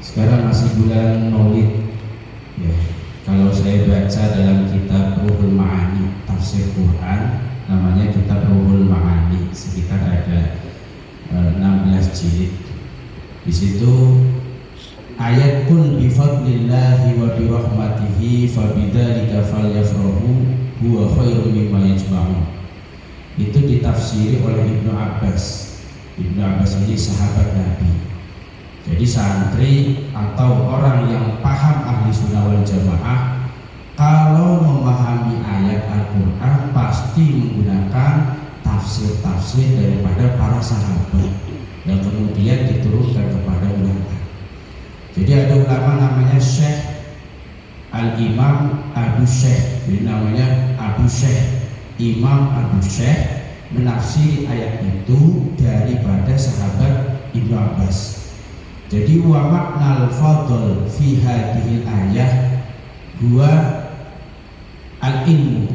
Sekarang masih bulan Maulid ya. Kalau saya baca dalam kitab Ruhul Ma'ani tafsir Quran, namanya kitab Ruhul Ma'ani, sekitar ada 16 jilid. Di situ ayat pun bifadlillahi wa birahmatihi fabidzalika falyafrahu huwa khairum mimma yajma'un. Itu ditafsiri oleh Ibnu Abbas. Ibnu Abbas ini sahabat Nabi. Jadi santri atau orang yang paham ahli sunnah wal jamaah kalau memahami ayat Al-Quran pasti menggunakan tafsir-tafsir daripada para sahabat yang kemudian diturunkan kepada ulama. Jadi ada ulama namanya Syekh Al-Imam Abu Syekh, jadi namanya Abu Syekh, Imam Abu Syekh menafsiri ayat itu daripada sahabat Ibnu Abbas. Jadi wa maknal fadl fi hadhil ayah huwa al-ilmu.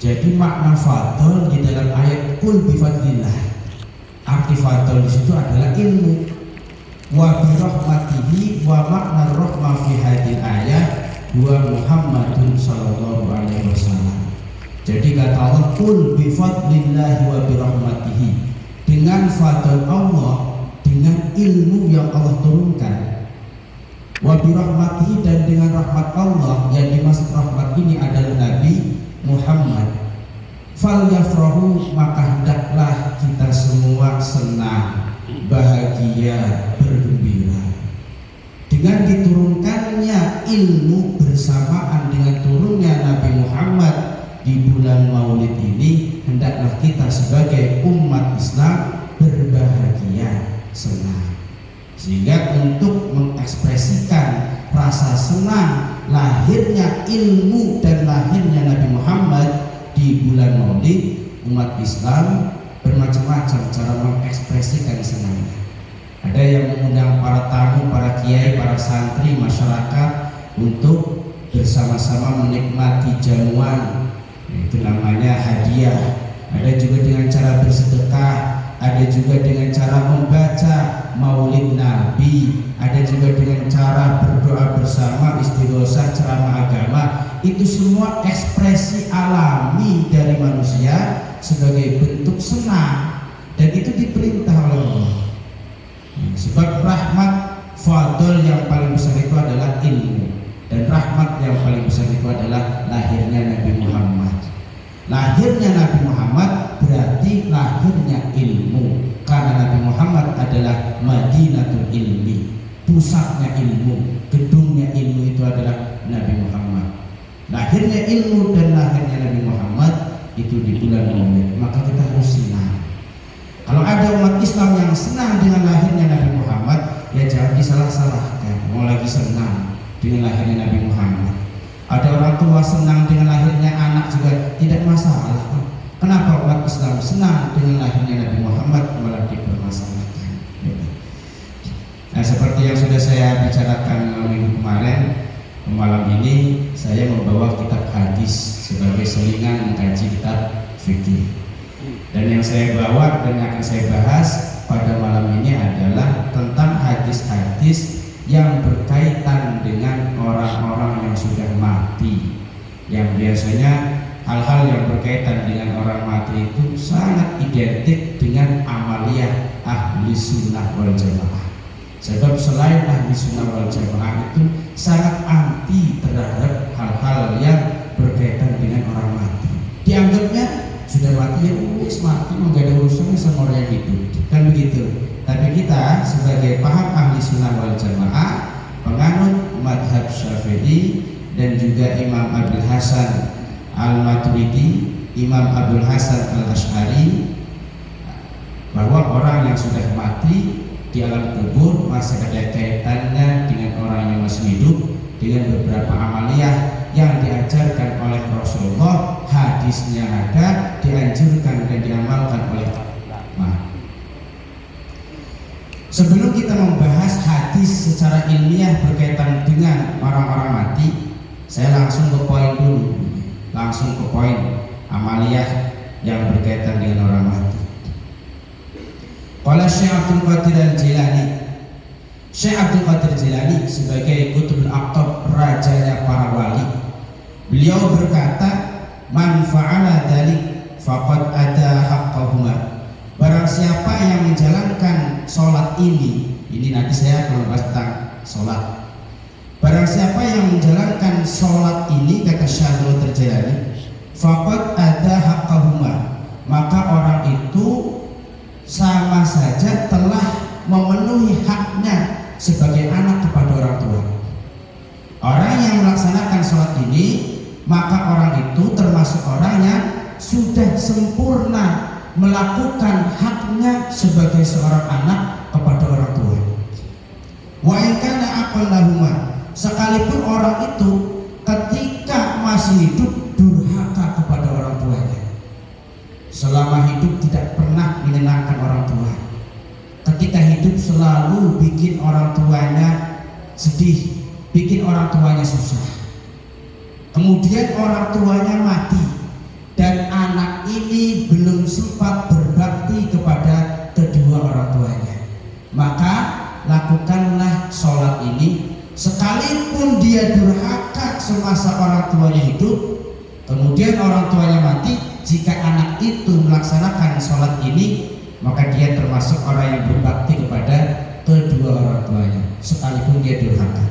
Jadi makna fadl di dalam ayat kul bi fadlillah, arti fadl di situ adalah ilmu. Wa bi rahmatihi wa makna rahmah fi hadhil ayah huwa Muhammadun sallallahu alaihi wasallam. Jadi kata Allah kul bi fadlillah wa bi rahmatihi, dengan fadl Allah, dengan ilmu yang Allah turunkan, wa bi rahmatihi, dan dengan rahmat Allah. Yang dimaksud rahmat ini adalah Nabi Muhammad. Fal yafrahu, maka hendaklah kita semua senang, bahagia, bergembira dengan diturunkannya ilmu bersamaan dengan turunnya Nabi Muhammad di bulan Maulid ini. Hendaklah kita sebagai umat Islam berbahagia, senang. Sehingga untuk mengekspresikan rasa senang lahirnya ilmu dan lahirnya Nabi Muhammad di bulan Maulid, umat Islam bermacam-macam cara mengekspresikan senangnya. Ada yang mengundang para tamu, para kiai, para santri, masyarakat untuk bersama-sama menikmati jamuan, itu namanya hadiah. Ada juga dengan cara bersedekah, ada juga dengan cara membaca Maulid Nabi, ada juga dengan cara berdoa bersama, istighosah, ceramah agama. Itu semua ekspresi alami dari manusia sebagai bentuk senang, dan itu diperintah oleh Allah. Sebab rahmat fadl yang paling besar itu adalah ilmu, dan rahmat yang paling besar itu adalah lahirnya Nabi Muhammad. Lahirnya Nabi Muhammad berarti lahirnya ilmu, karena Nabi Muhammad adalah Madinatul Ilmi, pusatnya ilmu, gedungnya ilmu itu adalah Nabi Muhammad. Lahirnya ilmu dan lahirnya Nabi Muhammad itu di bulan Maulid, maka kita harus senang. Kalau ada umat Islam yang senang dengan lahirnya Nabi Muhammad, ya jangan disalah-salahkan. Mau lagi senang dengan lahirnya Nabi Muhammad. Ada orang tua senang dengan lahirnya anak juga tidak masalah. Kenapa umat Islam senang dengan lahirnya Nabi Muhammad malah dipermasalahkan? Nah, seperti yang sudah saya bicarakan minggu kemarin, malam ini saya membawa kitab hadis sebagai selingan mengkaji kitab fikih. Dan yang saya bawa dan yang akan saya bahas pada malam ini adalah tentang hadis-hadis yang berkaitan dengan orang-orang yang sudah mati, yang biasanya hal-hal yang berkaitan dengan orang mati itu sangat identik dengan amaliyah ahli sunnah wal jamaah. Sebab selain ahli sunnah wal jamaah itu sangat anti terhadap hal-hal yang berkaitan dengan orang mati. Dianggapnya sudah mati, ya wis mati, nggak ada urusannya sama orang yang hidup, kan begitu. Tapi kita sebagai paham ahli sunnah wal jamaah, penganut madhab Syafi'i dan juga Imam Abdul Hasan Al-Maturidi, Imam Abdul Hasan Al-Asy'ari, bahwa orang yang sudah mati di alam kubur masih ada kaitannya dengan orang yang masih hidup dengan beberapa amaliyah yang diajarkan oleh Rasulullah. Hadisnya ada, dianjurkan dan diamalkan oleh ulama. Sebelum kita membahas hadis secara ilmiah berkaitan dengan orang-orang mati, saya langsung ke poin dulu. Langsung ke poin amaliyah yang berkaitan dengan orang mati. Qala Syekh Abdul Qadir Al-Jilani, Syekh Abdul Qadir Jilani sebagai Qutbul Aqtab, rajanya para wali, beliau berkata, man fa'ala dzalik faqad ada haqqahuma. Barang siapa yang menjalankan sholat ini nanti saya akan bahas tentang sholat. Barang siapa yang menjalankan sholat ini, kata Syekh Abdul Qadir Jilani, faqad ada haqqahuma, maka orang itu sama saja telah memenuhi haknya sebagai anak kepada orang tua. Orang yang melaksanakan sholat ini, maka orang itu termasuk orang yang sudah sempurna melakukan haknya sebagai seorang anak kepada orang tua. Wa in kana aqallahuma, sekalipun orang itu ketika masih hidup durhaka kepada orang tuanya, selama hidup tidak pernah menyenangkan orang tua, ketika hidup selalu bikin orang tuanya sedih, bikin orang tuanya susah. Kemudian orang tuanya mati dan anak ini belum sempat berbakti kepada kedua orang tuanya, maka lakukanlah sholat ini. Sekalipun dia durhaka semasa orang tuanya hidup, kemudian orang tuanya mati, jika anak itu melaksanakan sholat ini, maka dia termasuk orang yang berbakti kepada kedua orang tuanya sekalipun dia durhaka.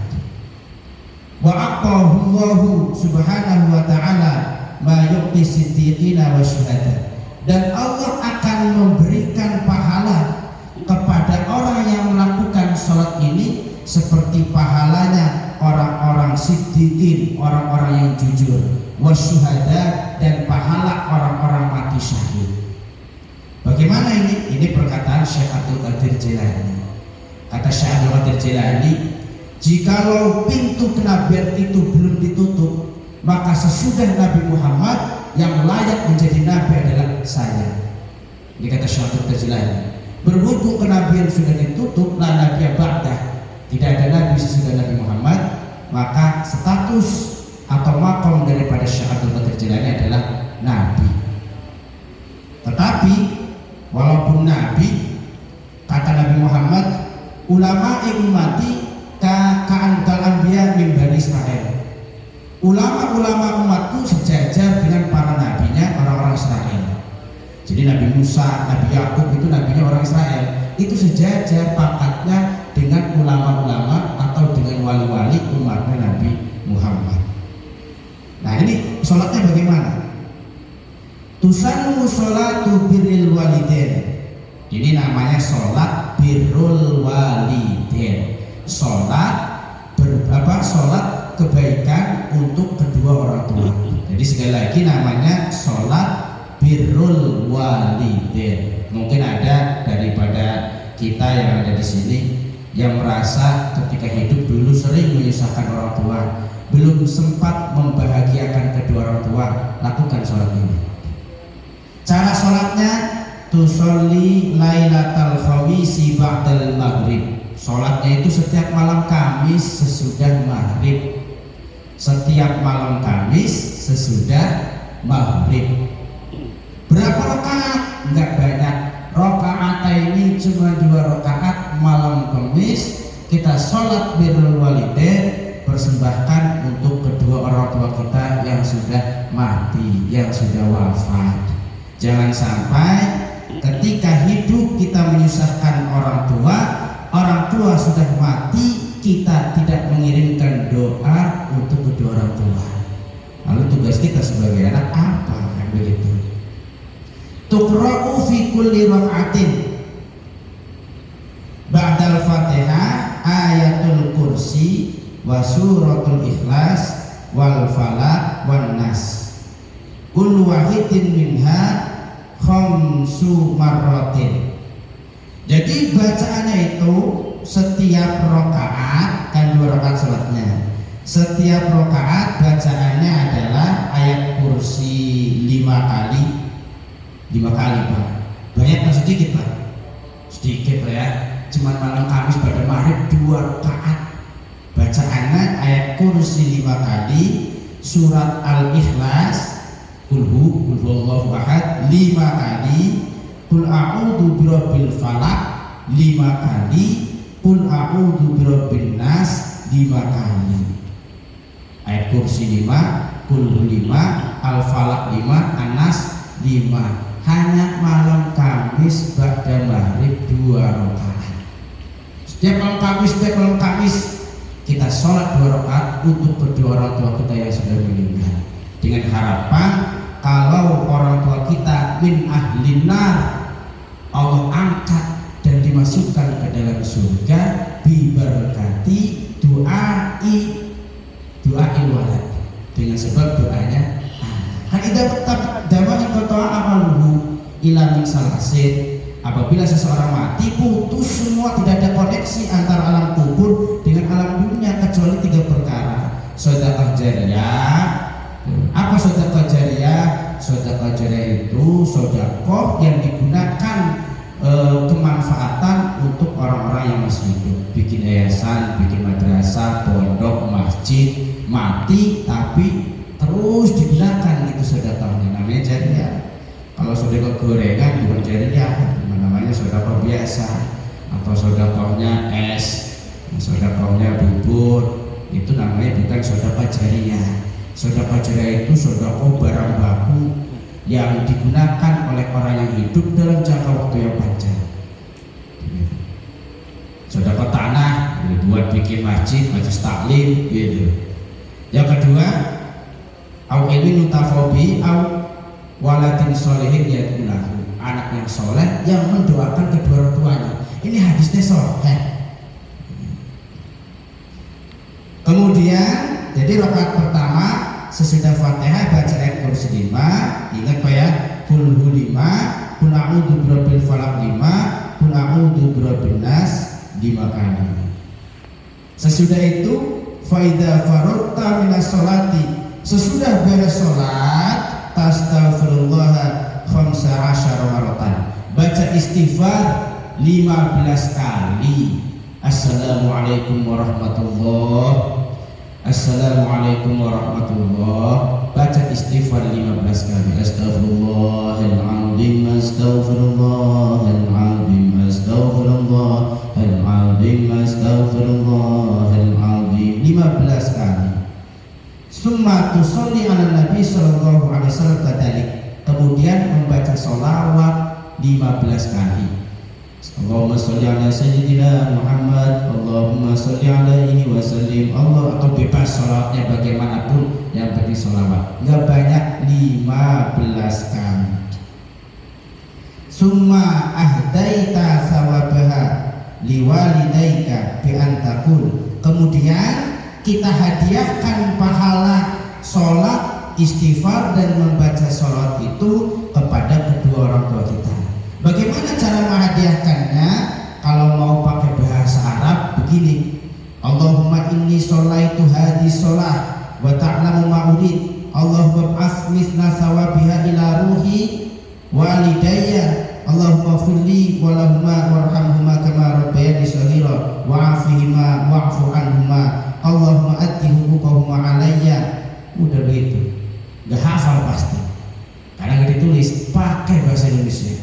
Wa aqallahu subhanahu wa ta'ala ma yu'ti siddiqina wa syuhada, dan Allah akan memberikan pahala kepada orang yang melakukan sholat ini seperti pahalanya orang-orang siddiqin, orang-orang yang jujur, wa syuhada, dan pahala orang-orang mati syahid. Bagaimana ini? Ini perkataan Syekh Abdul Qadir Jilani. Kata Syekh Abdul Qadir Jilani, jikalau pintu kenabian itu belum ditutup, maka sesudah Nabi Muhammad yang layak menjadi nabi adalah saya. Ini kata Syekh Abdul Qadir Jilani. Berhubung kenabian sudah ditutup, la nabiyya ba'dah, tidak ada nabi sesudah Nabi Muhammad, maka status atau makom daripada Syekh Abdul Qadir Jilani adalah nabi. Tetapi walaupun nabi, kata Nabi Muhammad, ulama ummati ka'antal anbiya min bani Israel. Ulama-ulama umatku sejajar dengan para nabinya orang-orang Israel. Jadi Nabi Musa, Nabi Yakub itu nabinya orang Israel, itu sejajar pangkatnya dengan ulama-ulama atau dengan wali-wali umatnya Nabi Muhammad. Nah, ini sholatnya bagaimana? Tusannu sholatu birrul walidain. Ini namanya sholat birrul walidain. Sholat sholat kebaikan untuk kedua orang tua. Jadi sekali lagi namanya sholat birrul walidain. Mungkin ada daripada kita yang ada di sini yang merasa ketika hidup dulu sering menyusahkan orang tua, belum sempat membahagiakan kedua orang tua. Lakukan sholat ini. Cara sholatnya, tusolli lailatal khamisi ba'dal maghrib. Sholatnya itu setiap malam Kamis sesudah maghrib. Setiap malam Kamis sesudah maghrib. Berapa rakaat? Enggak banyak. Rakaat ini cuma 2 rakaat malam Kamis. Kita sholat birrul walidain, persembahkan untuk kedua orang tua kita yang sudah mati, yang sudah wafat. Jangan sampai ketika hidup kita menyusahkan orang tua sudah mati, kita tidak mengirimkan doa untuk kedua orang tua. Lalu tugas kita sebagai anak apa? Kan begitu. Tuqra'u fi kulli raka'atin ba'dal Fatihah ayatul kursi wa suratul ikhlas wal falaq wan nas. Kul wahidin minha khamsu marratin. Jadi bacaannya itu setiap rakaat, kan 2 rakaat sholatnya. Setiap rakaat bacaannya adalah ayat kursi 5 kali. 5 kali, Pak. Banyak atau sedikit, Pak? Sedikit, Pak, ya. Cuman malam Kamis pada maghrib 2 rakaat. Bacaannya ayat kursi 5 kali, surat Al-Ikhlas, Kulhu Allahu ahad 5 kali, Qul a'udzu birabbil falaq 5 kali, Qul a'udzu birabbin nas 5 kali. Ayat kursi 5, Qul 5, Al-Falaq 5, An-Nas 5. Hanya malam Kamis ba'da maghrib 2 rakaat. Setiap malam Kamis kita sholat 2 rakaat untuk kedua orang tua kita yang sudah meninggal, dengan harapan kalau orang tua kita min ahlin nar, Allah angkat dan dimasukkan ke dalam surga biberkati doa walad, dengan sebab doanya kan idza dawai qata'a amaluhu ila min salasin. Apabila seseorang mati, putus semua, tidak ada koneksi antara alam kubur dengan alam dunia kecuali 3 perkara. Sedekah jariyah. Apa sedekah jariyah? Sedekah jariyah itu sedekah yang digunakan kemanfaatan untuk orang-orang yang masih hidup. Bikin yayasan, bikin madrasah, pondok, masjid, mati tapi terus digunakan itu sedekahnya, namanya jariyah. Kalau sedekah gorengan bukan jariyah, namanya sedekah biasa, atau sedekahnya es, sedekahnya bubur, itu namanya bukan sedekah jariyah. Sedekah jariyah itu sedekah barang baku yang digunakan oleh orang yang hidup dalam jangka waktu yang panjang. Sedekah tanah buat bikin masjid, majelis taklim gitu. Yang kedua, au ilmin mutafobi au waladin solehin yadullahu, anak yang soleh yang mendoakan kedua orang tuanya. Ini hadisnya sahih. Kemudian jadi rakaat pertama sesudah Fatihah baca ayat kursi 5, ingat Pak ya, Qul 5, Qul a'udzu birabbil falaq 5, Qul a'udzu birabbin nas 5 kali. Sesudah itu faida faragta minas sholati, sesudah beres sholat tastaghfirullah 15 maratan, baca istighfar 15 kali. Assalamualaikum warahmatullahi, Assalamualaikum warahmatullahi, baca istighfar 15 kali. Astaghfirullahaladzim, astaghfirullahaladzim, astaghfirullahaladzim, astaghfirullahaladzim 15 kali. Summa tusolli ala Nabi sallallahu alaihi wasallam kadalik, kemudian membaca sholawat 15 kali. Allahumma sholli ala sayyidina Muhammad, Allahumma sholli alaihi wa sallim. Allah, atau bebas sholawatnya bagaimanapun, yang penting sholawat nggak banyak, 15 kali. Summa ahdaita sawabaha liwalidaika bi antakul, kemudian kita hadiahkan pahala sholat, istighfar dan membaca sholat itu kepada kedua orang tua kita. Bagaimana cara menghadiahkannya? Kalau mau pakai bahasa Arab begini, Allahumma inni sholaitu hadhi sholah wa ta'lamu ma urid, Allahumma ba'as misna sawabiha ila ruhi walidayya, Allahumma firli walahuma warhamhuma kama rabbayani shaghira wa'afihima wa'fu anhuma, Allahumma addi huquqahuma alayya. Udah begitu, gak hafal pasti karena gak ditulis, pakai bahasa Indonesia.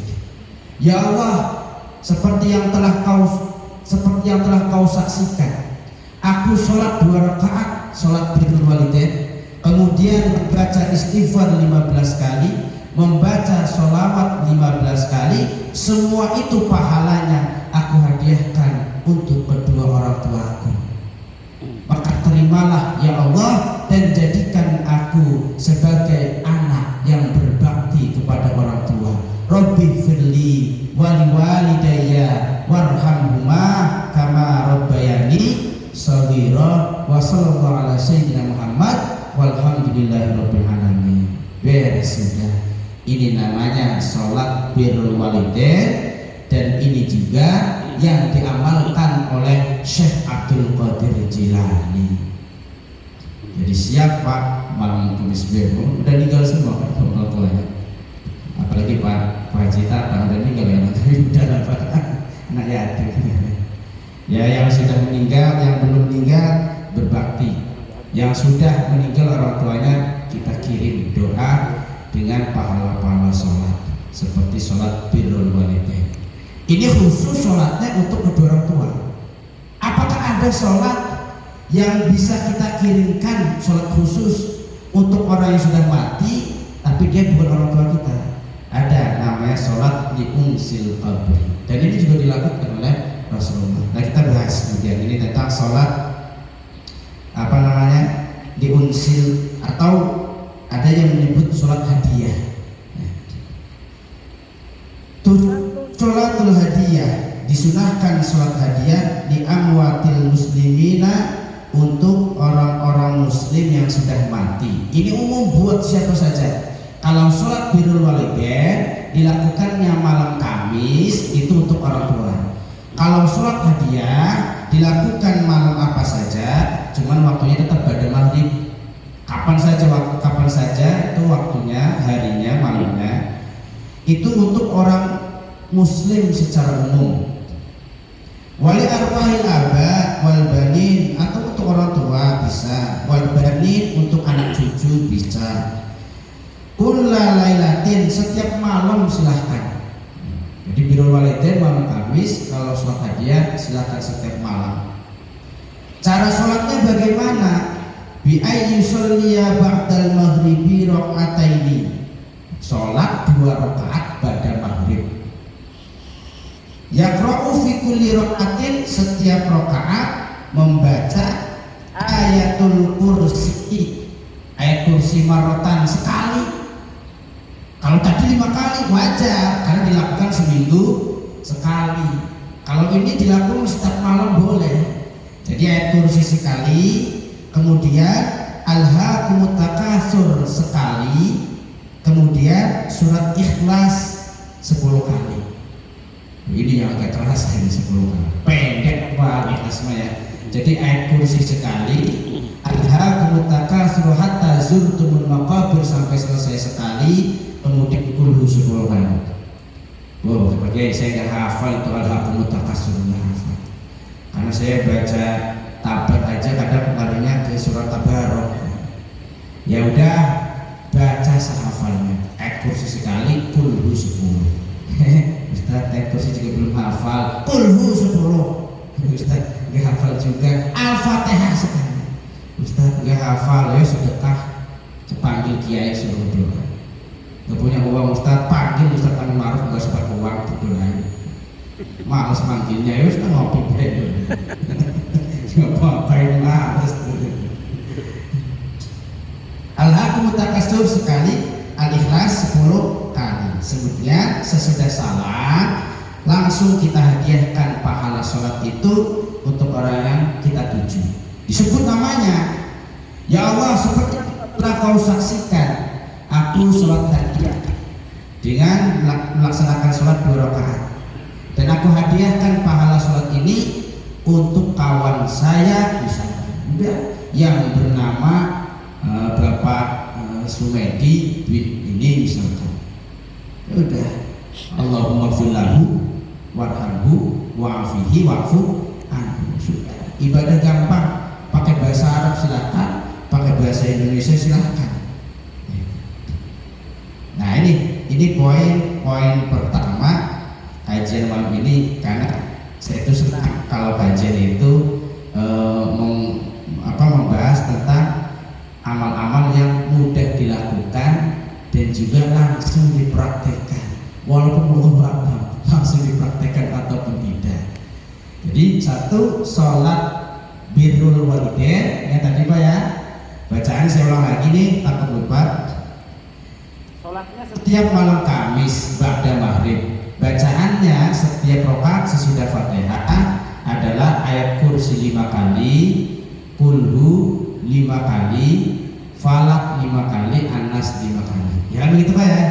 Ya Allah, seperti yang telah kau saksikan, aku sholat 2 rakaat, sholat birrul walidain, kemudian membaca istighfar 15 kali, membaca sholawat 15 kali, semua itu pahalanya aku hadiahkan untuk kedua orang tuaku. Maka terimalah ya Allah dan jadikan aku sebagai anak yang berbakti kepada orang tua. Rabbi firli wali walidayya warhamhuma kama rabbayani shaghira wa sallallahu ala sayyidina Muhammad walhamdulillahi rabbil alamin. Beres sudah. Ini namanya sholat birrul walidain, dan ini juga yang diamalkan oleh Syekh Abdul Qadir Jilani. Jadi siap Pak, malam Kamis besok udah tinggal semua kan orang tuanya. Apalagi Pak Haji Tatang udah meninggal ya, udah dapat anak yatim. Ya, yang sudah meninggal, yang belum meninggal berbakti. Yang sudah meninggal orang tuanya kita kirim doa dengan pahala-pahala sholat seperti sholat birrul walidain. Ini khusus sholatnya untuk kedua orang tua. ada sholat yang bisa kita kirimkan, sholat khusus untuk orang yang sudah mati tapi dia bukan orang tua kita. Ada namanya sholat di unsil qabri, dan ini juga dilakukan oleh Rasulullah. Nah kita bahas kemudian ini tentang sholat apa namanya di unsil, atau ada yang menyebut sholat hadiah. Sholatul hadiah, disunahkan sholat hadiah di amwatil muslimina, untuk orang-orang muslim yang sudah mati. Ini umum buat siapa saja. Kalau sholat birrul walidain dilakukannya malam Kamis, itu untuk orang tua. Kalau sholat hadiah dilakukan malam apa saja, cuman waktunya tetap pada maghrib. Kapan saja itu waktunya, harinya, malamnya. Itu untuk orang muslim secara umum. Wali arwahil aba wal banin, atau untuk orang tua bisa, wal banin untuk anak cucu bisa. Kulla lailatin, setiap malam silahkan. Jadi birrul walidain malam Kamis, kalau sholat hadiah silahkan setiap malam. Cara sholatnya bagaimana? Bi ayyusolliya ba'dal maghribi rakaataini, sholat 2 rakaat pada maghrib. Yaqra'u fi kulli rakaatin, setiap rakaat membaca ayatul kursi, ayat kursi marrotan sekali. Kalau tadi 5 kali wajar karena dilakukan seminggu sekali. Kalau ini dilakukan setiap malam boleh. Jadi ayat kursi sekali, kemudian alhaakumut takatsur sekali, kemudian surat Ikhlas 10 kali. Ini yang agak keras ini 10 kali. Pendek banget Ikhlasnya ya. Jadi ayat kursi sekali, alhaakumut takatsur hatta zurtumul maqabir sampai selesai sekali, kemudian kulhu 10 kali. Wow, sebagai saya nggak hafal itu alhaakumut takatsur, nggak hafal. Karena saya baca tabat aja kadang larinya ke surat Tabarok. Ya udah, baca sehafalnya. Ayat kursi sekali, kulhu 10. Ustaz, ayat kursi juga belum hafal, kulhu 10. Ustaz nggak hafal juga. Al-Fatihah sekali. Ustaz nggak hafal, ya sedekah, panggil kiai suruh doa. Gak punya uang Ustaz, panggil Ustaz Anu Maruf, nggak sempat uang doain. Males manggilnya, ya sudah ngopi deh. Ngapain males. Alhaakumut takatsur sekali, Al-Ikhlas 10 kali. Kemudian sesudah salam langsung kita hadiahkan pahala sholat itu untuk orang yang kita tuju. Disebut namanya, ya Allah, seperti telah kau saksikan aku sholat hadiah dengan melaksanakan sholat 2 rakaat, dan aku hadiahkan pahala sholat ini untuk kawan saya misalnya yang bernama Bapak Sumedi ini misalkan. Ya udah, Allahumma fillahu warhamhu wa'afihi wa'fu anhu. Sudah, ibadah gampang. Pakai bahasa Arab silakan, pakai bahasa Indonesia silakan. Nah ini poin pertama kajian malam ini, karena saya itu senang kalau kajian itu membahas tentang amal-amal yang mudah dilakukan dan juga langsung dipraktekkan, walaupun Allah langsung dipraktekkan ataupun tidak. Jadi satu, sholat birrul walidain yang tadi Pak ya, bacaan saya ulang lagi nih takut lupa. Sholatnya setiap malam Kamis ba'da maghrib, bacaannya setiap rakaat sesudah Fatihah adalah ayat kursi 5 kali, kulhu 5 kali, falak 5 kali, anas 5 kali. Ya begitu Pak ya.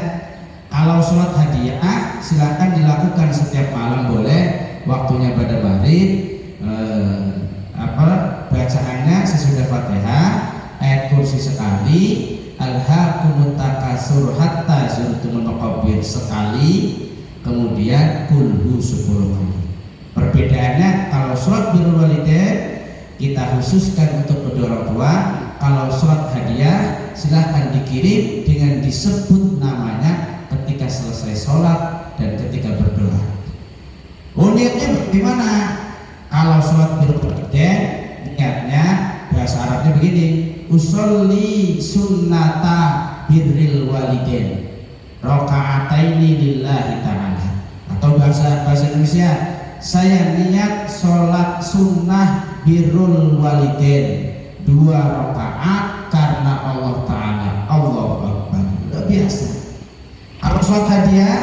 Kalau sholat hadiah silakan dilakukan setiap malam boleh, waktunya pada maghrib. Bacaannya sesudah Fatihah, ayat kursi sekali, alhaakumut takatsur hatta zurtumul maqabir sekali, kemudian kulhu 10 kali. Perbedaannya, kalau sholat birrul walidain kita khususkan untuk kedua orang tua. Kalau sholat hadiah silahkan dikirim dengan disebut namanya ketika selesai sholat dan ketika berdoa. Niatnya bagaimana? Kalau sholat birrul walidain usolli sunnata birril walidain rakaataini lillahi ta'ala. Atau bahasa Indonesia, saya niat sholat sunnah birrul walidain 2 rakaat karena Allah Ta'ala. Allahu Akbar. Luar biasa. Kalau sholat hadiah,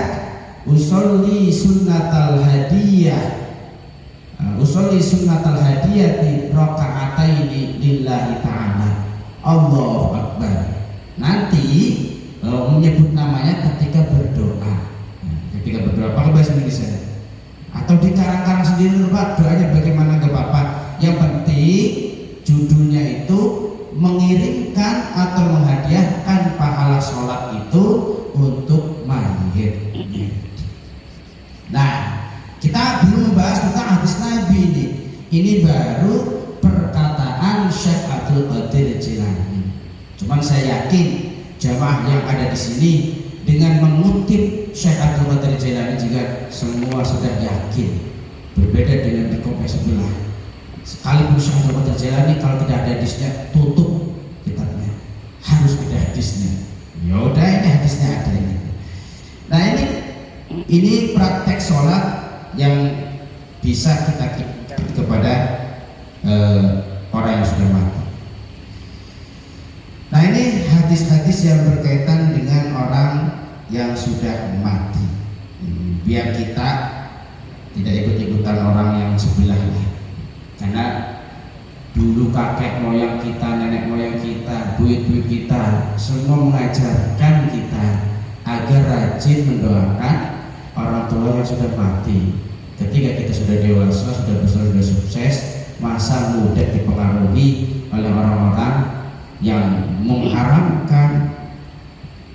usolli sunnatal hadiyah, usolli sunnatal hadiyah di rakaataini lillahi ta'ala. Allahu Akbar. Nanti menyebut namanya ketika berdoa. Ketika berdoa pakai bahasa Indonesia. Atau dikarang-karang sendiri Pak, doanya bagaimana ke Bapak. Yang penting judulnya itu mengirimkan atau menghadiahkan pahala sholat itu untuk mayit. Nah, kita belum membahas tentang hadis Nabi ini. Ini baru perkataan Syekh Abdul Qadir Jilani. Cuman saya yakin jamaah yang ada di sini dengan mengutip Syekh Abdul Qadir Jilani juga semua sudah yakin. Berbeda dengan di kopi sebelah. Sekalipun Syekh Abdul Qadir Jilani kalau tidak ada hadisnya tutup kitabnya. Harus ada hadisnya. Ya udah, ini hadisnya ada ini. Nah, ini praktek sholat yang bisa kita kirimkan kepada orang yang sudah mati. Nah, ini hadis-hadis yang berkaitan dengan orang yang sudah mati. Biar kita tidak ikut-ikutan orang yang sebelah lah. Karena dulu kakek moyang kita, nenek moyang kita, buyut-buyut kita semua mengajarkan kita agar rajin mendoakan orang tua yang sudah mati. Ketika kita sudah dewasa, sudah besar, sudah sukses, masa muda dipengaruhi oleh orang-orang yang mengharamkan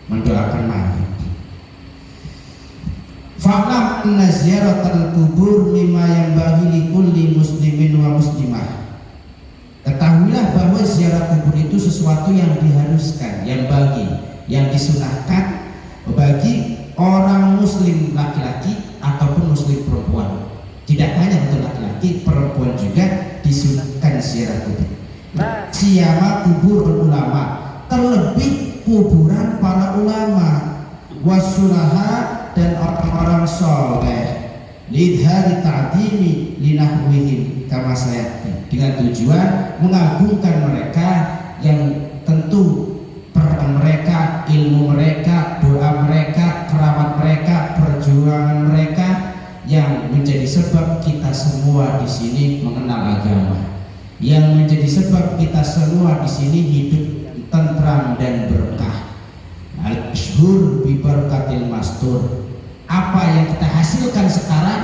mendoakan mayit. Fa'lam anna ziyaratal kubur mimma yanbaghi likulli muslimin wa muslimah. Ketahuilah bahwa ziarah kubur itu sesuatu yang diharuskan, yang disunahkan bagi orang muslim laki-laki ataupun muslim perempuan. Tidak hanya untuk laki-laki, perempuan juga disunahkan ziarah kubur. Siyama kubur ulama, terlebih kuburan para ulama, wasulaha, dan orang-orang soleh, lidhari ta'dimi linahwihim kama sayati, dengan tujuan mengagungkan mereka yang tentu peran mereka, ilmu mereka, doa mereka, keramat mereka, perjuangan mereka yang menjadi sebab kita semua di sini mengenal agama, yang menjadi sebab kita semua di sini hidup tentram dan berkah. Al-Mashhur bi barakatil mastur. Apa yang kita hasilkan sekarang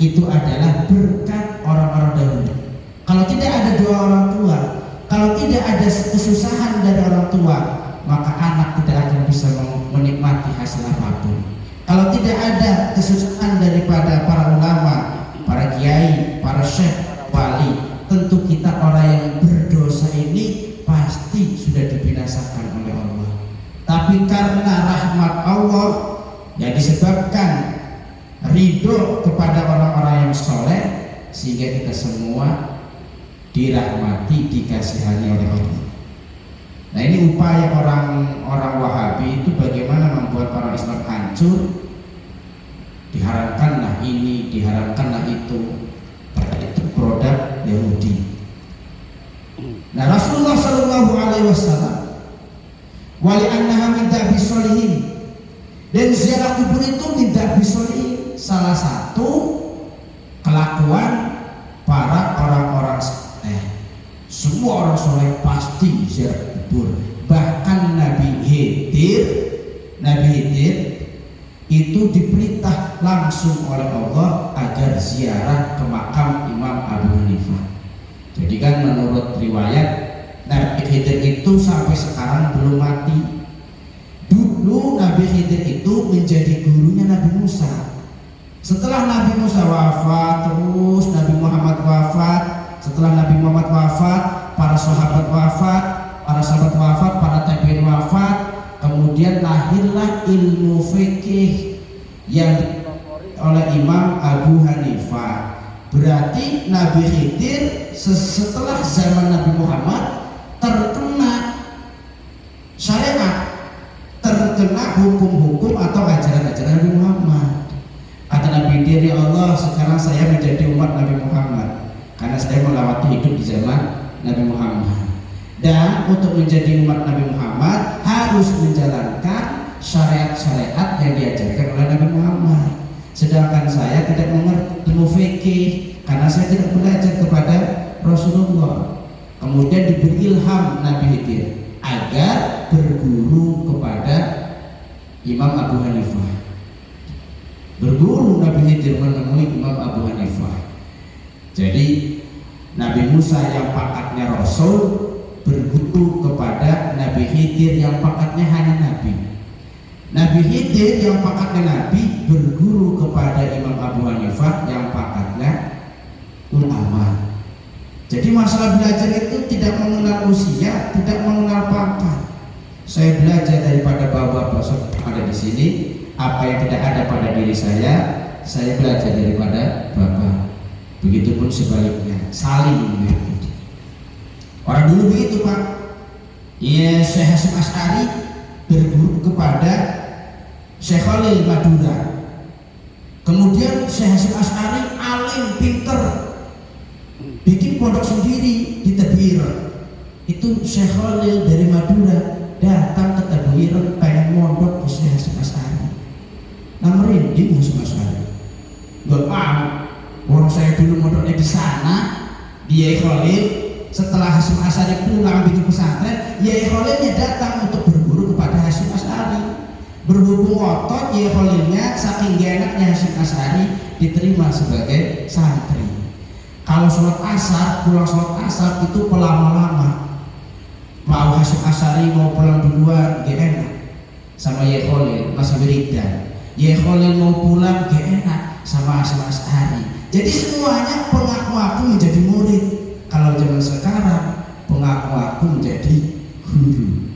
itu adalah berkat orang-orang dahulu. Kalau tidak ada doa orang tua, kalau tidak ada kesusahan dari orang tua, maka anak tidak akan bisa menikmati hasil apapun. Kalau tidak ada kesusahan daripada para ulama, para kiai, para syekh, wali, tentu kita orang yang berdosa ini pasti sudah dibinasakan oleh Allah. Tapi karena rahmat Allah yang disebabkan ridho kepada orang-orang yang soleh, sehingga kita semua dirahmati, dikasihani oleh Allah. Nah, ini upaya orang-orang Wahabi itu bagaimana membuat orang Islam hancur. Diharamkanlah ini, diharamkanlah itu. Itu produk Yahudi. Nah, Rasulullah Shallallahu Alaihi Wasallam wali annaha min da'bi sholihin, dan ziarah kubur itu min da'bi sholihin, salah satu kelakuan para orang-orang soleh. Semua orang soleh pasti ziarah kubur. Bahkan Nabi Khidir itu diperintah langsung oleh Allah agar ziarah ke makam Imam Abu Hanifah. Jadi kan menurut riwayat Nabi Khidir itu sampai sekarang belum mati. Dulu Nabi Khidir itu menjadi gurunya Nabi Musa. Setelah Nabi Musa wafat, terus Nabi Muhammad wafat. Setelah Nabi Muhammad wafat, para sahabat wafat, para tabi'in wafat. Kemudian lahirlah ilmu fikih yang oleh Imam Abu Hanifah. Berarti Nabi Khidir setelah zaman Nabi Muhammad terkena hukum-hukum atau ajaran-ajaran Nabi Muhammad. Kata Nabi Khidir, ya Allah, sekarang saya menjadi umat Nabi Muhammad karena saya melewati hidup di zaman Nabi Muhammad. Dan untuk menjadi umat Nabi Muhammad harus menjalankan syariat-syariat yang diajarkan oleh Nabi Muhammad. Sedangkan saya tidak mengerti ilmu fikih karena saya tidak belajar kepada Rasulullah. Kemudian diberi ilham Nabi Khidir agar berguru kepada Imam Abu Hanifah. Berguru Nabi Khidir menemui Imam Abu Hanifah. Jadi Nabi Musa yang pangkatnya Rasul berguru kepada Nabi Khidir yang pangkatnya hanya Nabi. Nabi Khidir yang pangkatnya Nabi berguru kepada Imam Abu Hanifah yang pangkatnya ulama. Jadi masalah belajar itu tidak mengenal usia, tidak mengenal pangkat. Saya belajar daripada bapak-bapak yang ada di sini. Apa yang tidak ada pada diri saya belajar daripada bapak. Begitupun sebaliknya, saling begitu. Orang dulu begitu Pak. Ya, Syekh Hasyim Asy'ari berguru kepada Syekh Khalil Madura. Kemudian Syekh Hasyim Asy'ari alim, pinter, bikin pondok sendiri di Tebir. Itu Syekh Khalil dari Madura datang ke Tebir pengen mondok ke Syekh Hasyim Asy'ari. Merinding Hasyim Asy'ari. Gak paham. Orang saya dulu mondoknya di sana, dia Khalil. Setelah Hasyim Asy'ari pulang bikin pesantren, Yai Khalilnya datang untuk berguru kepada Hasyim Asy'ari. Berhubung otot, Yai Khalilnya saking gak enaknya Hasyim Asy'ari diterima sebagai santri. Kalau sholat asar, pulang sholat asar itu pelama-lama. Mau Hasyim Asy'ari mau pulang duluan gak enak sama Yai Khalil, masih wiridan. Yai Khalil mau pulang gak enak sama Hasyim Asy'ari. Jadi semuanya pengaku-ngaku menjadi murid. Kalau zaman sekarang pengaku-ngaku menjadi guru.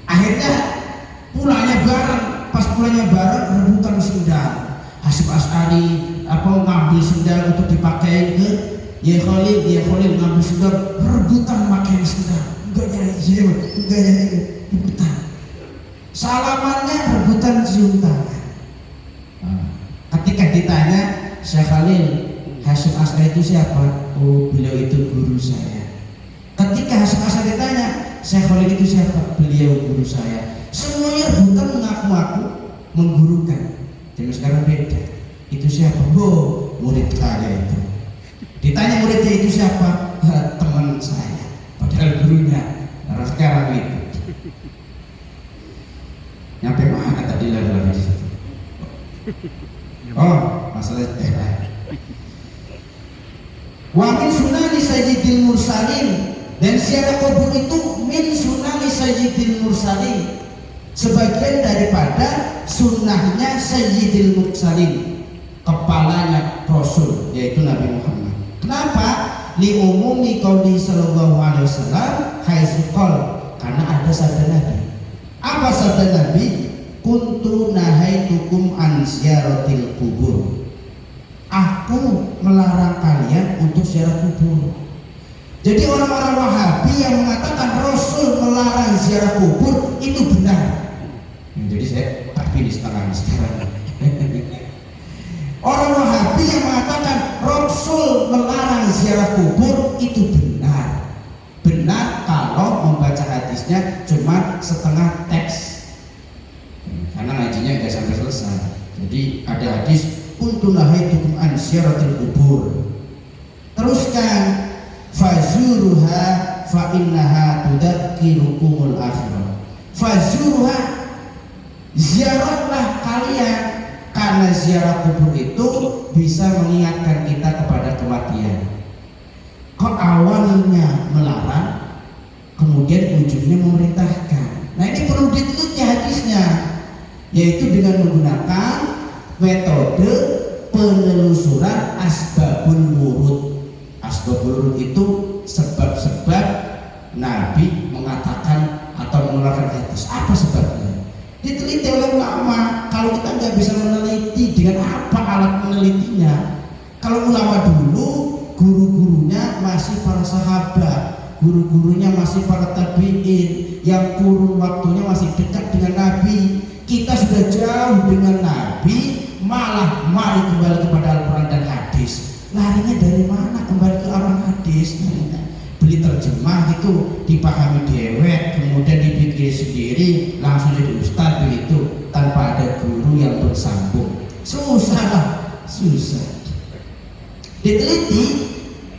Akhirnya pulangnya bareng. Pas pulangnya bareng rebutan sendal. Hasyim Asy'ari ngambil sendal untuk dipakai ke Yai Khalil ngambil sendal, rebutan pakai sendal. Enggak jadi rebutan. Salamannya rebutan cium tangan. Ketika ditanya Syekh Khalil, Hasyim Asy'ari itu siapa? Oh, beliau itu guru saya. Ketika Hasyim Asy'ari ditanya, Syekh Khalil itu siapa? Beliau guru saya. Semuanya rebutan mengaku-ngaku menggurukan. Tapi sekarang beda. Itu siapa? Oh, murid saya itu. Ditanya muridnya itu siapa? Teman saya. Padahal gurunya. Karena sekarang itu. Nyampe mana tadi lagi situ? Oh, masalah wa min sunani sayyidil mursalin, dan ziarah kubur itu min sunani sayyidil mursalin, sebagian daripada sunnahnya sayyidil mursalin, kepalanya Rasul, yaitu Nabi Muhammad. Kenapa? Li umumi qauli sallallahu alaihi wasallam haitsu qala, karena ada sabda Nabi. Apa sabda Nabi? Kuntu nahaitukum an ziyaratil kubur. Aku melarang kalian untuk ziarah kubur. Jadi orang-orang Wahabi yang mengatakan Rasul melarang ziarah kubur itu benar. Jadi saya pilih setengah sekarang. Orang Wahabi yang mengatakan Rasul melarang ziarah kubur itu benar. Benar kalau membaca hadisnya cuma setengah teks. Karena ngajinya nggak sampai selesai. Jadi ada hadis kuntu nahaitukum an ziyaratil kubur. Teruskan fazuruha fa innaha tudzakirukumul akhirah. Fazuruha, ziarahlah kalian, karena ziarah kubur itu bisa mengingatkan kita kepada kematian. Kok awalnya melarang, kemudian ujungnya memerintahkan. Nah ini perlu diteliti hadisnya, yaitu dengan menggunakan metode penelusuran asbabul wurud. Asbabul wurud itu sebab-sebab Nabi mengatakan atau mengeluarkan hadis. Apa sebabnya? Diteliti oleh ulama. Kalau kita nggak bisa meneliti, dengan apa alat menelitinya? Kalau ulama dulu, guru-gurunya masih para sahabat, guru-gurunya masih para tabi'in, yang kurun waktunya masih dekat dengan Nabi. Kita sudah jauh dengan Nabi, malah mari kembali kepada Al-Quran dan hadis. Larinya dari mana kembali ke orang hadis? Beli terjemah itu dipahami dewek, kemudian dipikir sendiri, langsung jadi ustadz begitu, tanpa ada guru yang bersambung. Susah lah, susah. Diteliti,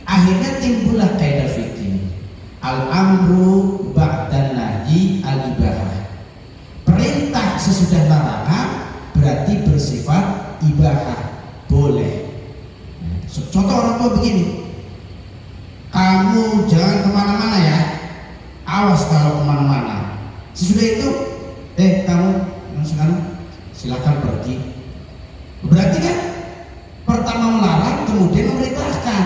akhirnya timbullah kaidah fikih al-amru ba'dan nahyi al-ibahah. Perintah sesudah larangan berarti bersifat ibahah, boleh. Contoh orang tua begini, kamu jangan kemana-mana ya, awas kalau kemana-mana. Sesudah itu, kamu sekarang silakan pergi. Berarti kan pertama melarang, kemudian memerintahkan.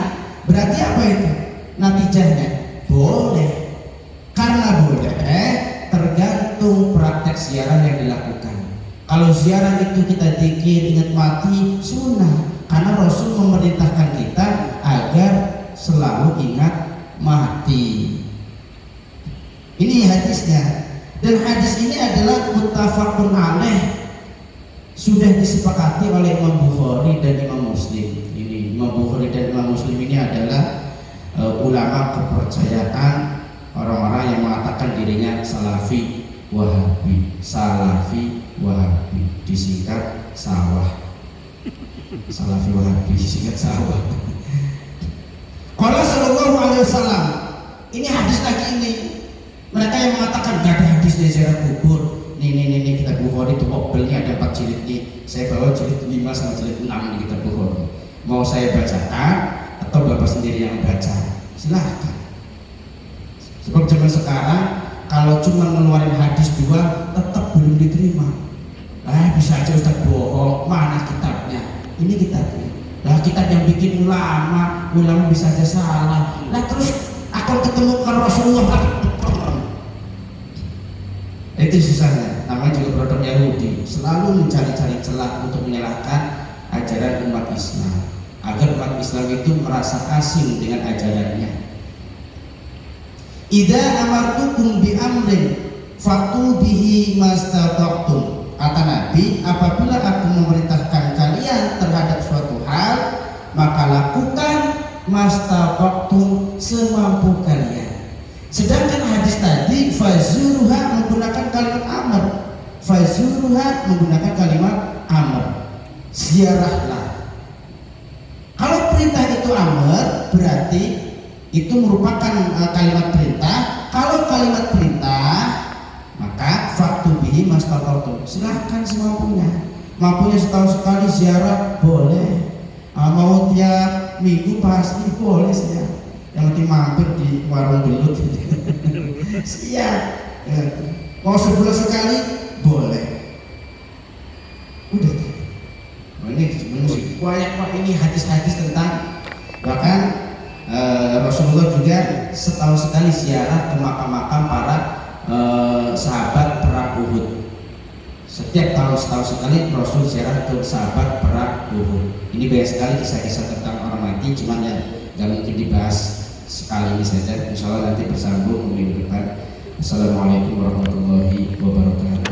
Berarti apa itu? Natijahnya boleh. Karena boleh, tergantung praktek ziarah yang dilakukan. Kalau ziarah itu kita dikir ingat mati, sunnah. Karena Rasul memerintahkan kita agar selalu ingat mati. Ini hadisnya. Dan hadis ini adalah muttafaqun alaih, sudah disepakati oleh Imam Bukhari dan Imam Muslim. Ini Imam Bukhari dan Imam Muslim ini adalah ulama kepercayaan orang-orang yang mengatakan dirinya salafi wahabi. Salafi wahabi disingkat sawah. Salafi wahabi disingkat sawah. Qala sallallahu alaihi wasallam. Ini hadis lagi ini. Mereka yang mengatakan gak ada hadis dari ziarah kubur. Nih kitab Bukhari itu Obel ini ada 4 jilid nih. Saya bawa jilid 5 sama jilid 6 ini kitab Bukhari. Mau saya bacakan atau Bapak sendiri yang baca? Silahkan. Sebab zaman sekarang kalau cuma ngeluarin hadis 2 tetap belum diterima. Bisa aja Ustaz bohong, mana kitabnya? Ini kitabnya. Lah kitab yang bikin ulama bisa aja salah. Nah terus akan ketemu ke Rasulullah. Itu susahnya, namanya juga produk Yahudi, selalu mencari-cari celah untuk menyalahkan ajaran umat Islam agar umat Islam itu merasa asing dengan ajarannya. Idza amartukum bi amrin fatu bihi mastata'tum. Kata Nabi, apabila aku memerintahkan kalian terhadap suatu hal, maka lakukan mastata'tum semampu kalian. Sedangkan hadis tadi fazuruha menggunakan kalimat amr, fazuruha menggunakan kalimat amr, ziarahlah. Kalau perintah itu amr berarti itu merupakan kalimat perintah. Kalau kalimat perintah maka faktu bihi mastata'tum, silahkan semampunya. Mampunya setahun sekali ziarah boleh, mau tiap minggu pasti boleh saya. Yang penting mampir di warung belut. Siap. Mau sebulan sekali boleh. Udah. Ini banyak Pak, ini hadis-hadis tentang, bahkan Rasulullah juga setahun sekali ziarah ke makam-makam para sahabat perang Uhud. Setiap tahun setahun sekali Rasul ziarah ke sahabat perang Uhud. Ini banyak sekali kisah-kisah tentang orang mati, cuman ya gak mungkin dibahas sekali ini saja. Insya Allah nanti bersambung minggu depan. Assalamualaikum warahmatullahi wabarakatuh.